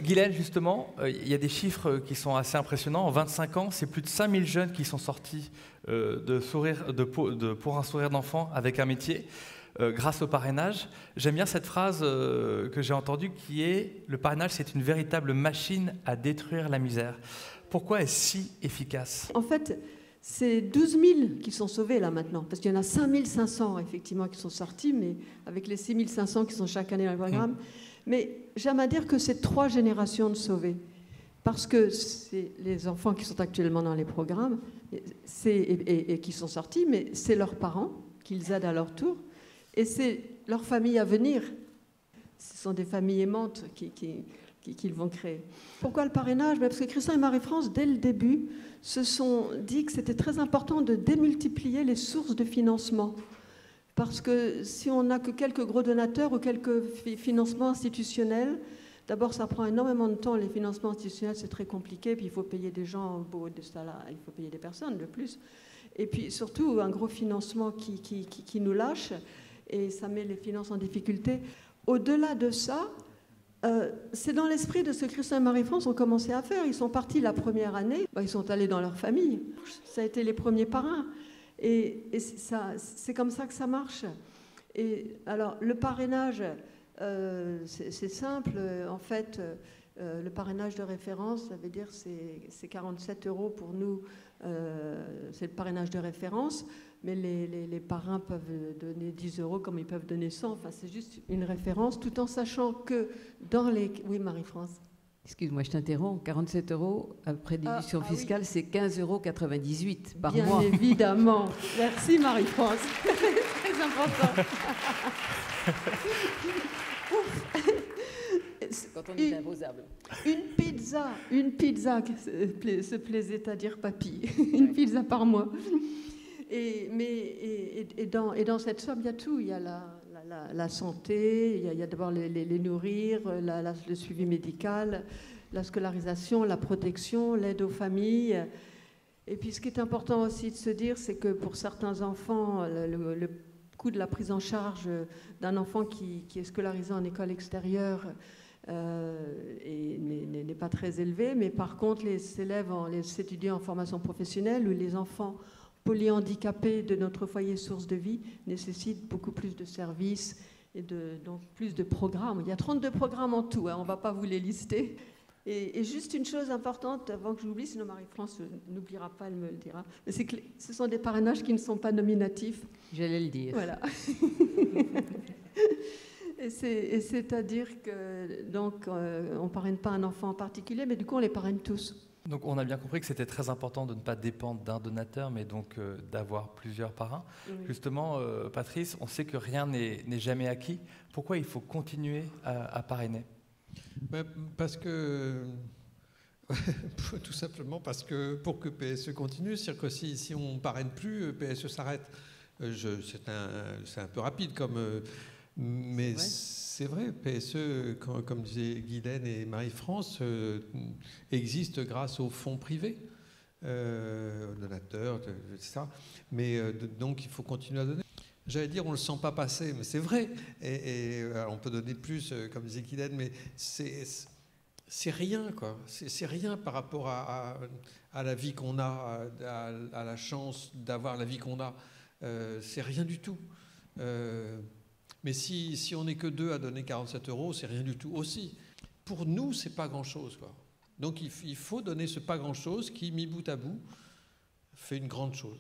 Guylaine, justement, il y a des chiffres qui sont assez impressionnants. En 25 ans, c'est plus de 5000 jeunes qui sont sortis pour un sourire d'enfant avec un métier grâce au parrainage. J'aime bien cette phrase que j'ai entendue qui est « Le parrainage, c'est une véritable machine à détruire la misère ». Pourquoi est-ce si efficace? En fait, c'est 12 000 qui sont sauvés là maintenant, parce qu'il y en a 5 500 effectivement qui sont sortis, mais avec les 6 500 qui sont chaque année dans le programme. Mais j'aime à dire que c'est 3 générations de sauvés, parce que c'est les enfants qui sont actuellement dans les programmes et qui sont sortis, mais c'est leurs parents qu'ils aident à leur tour, et c'est leur famille à venir. Ce sont des familles aimantes qu'ils vont créer. Pourquoi le parrainage? Parce que Christian et Marie-France, dès le début, se sont dit que c'était très important de démultiplier les sources de financement. Parce que si on n'a que quelques gros donateurs ou quelques financements institutionnels, d'abord ça prend énormément de temps, les financements institutionnels c'est très compliqué, puis il faut payer des gens, de ça là, il faut payer des personnes de plus. Et puis surtout un gros financement qui nous lâche, et ça met les finances en difficulté. Au-delà de ça, c'est dans l'esprit de ce que Christian et Marie-France ont commencé à faire. Ils sont partis la première année, ils sont allés dans leur famille. Ça a été les premiers parrains. Et c'est comme ça que ça marche. Et alors, le parrainage, c'est simple. En fait, le parrainage de référence, ça veut dire c'est 47 € pour nous. C'est le parrainage de référence. Mais les parrains peuvent donner 10 € comme ils peuvent donner 100. Enfin, c'est juste une référence, tout en sachant que dans les... Oui, Marie-France. Excuse-moi, je t'interromps. 47 € après déduction fiscale, oui. C'est 15,98 € par Bien mois. Bien évidemment. Merci Marie-France. C'est très important. Quand on est imposable. Une pizza se plaisait à dire papy. Une pizza par mois. Et dans cette somme, il y a tout. Il y a la santé, il y a d'abord les nourrir, le suivi médical, la scolarisation, la protection, l'aide aux familles. Et puis ce qui est important aussi de se dire, c'est que pour certains enfants, le coût de la prise en charge d'un enfant qui est scolarisé en école extérieure n'est pas très élevé. Mais par contre, les étudiants en formation professionnelle ou les enfants polyhandicapés de notre foyer source de vie nécessitent beaucoup plus de services et donc plus de programmes. Il y a 32 programmes en tout, hein, on ne va pas vous les lister. Et juste une chose importante, avant que je l'oublie, sinon Marie-France n'oubliera pas, elle me le dira, c'est que ce sont des parrainages qui ne sont pas nominatifs. J'allais le dire. Voilà. Et c'est-à-dire que donc, on ne parraine pas un enfant en particulier, mais du coup on les parraine tous. Donc on a bien compris que c'était très important de ne pas dépendre d'un donateur, mais donc d'avoir plusieurs parrains. Oui. Justement, Patrice, on sait que rien n'est jamais acquis. Pourquoi il faut continuer à parrainer? Parce que... tout simplement parce que pour que PSE continue, c'est-à-dire que si on ne parraine plus, PSE s'arrête. C'est un peu rapide comme... mais c'est vrai, PSE, comme disaient Guylaine et Marie-France, existe grâce aux fonds privés, aux donateurs, etc. Mais donc il faut continuer à donner. J'allais dire, on ne le sent pas passer, mais c'est vrai. Et on peut donner plus, comme disait Guylaine, mais c'est rien, quoi. C'est rien par rapport à la vie qu'on a, à la chance d'avoir la vie qu'on a. C'est rien du tout. Mais si on n'est que 2 à donner 47 €, c'est rien du tout aussi. Pour nous, c'est pas grand-chose, quoi. Donc il faut donner ce pas grand-chose qui, mis bout à bout, fait une grande chose.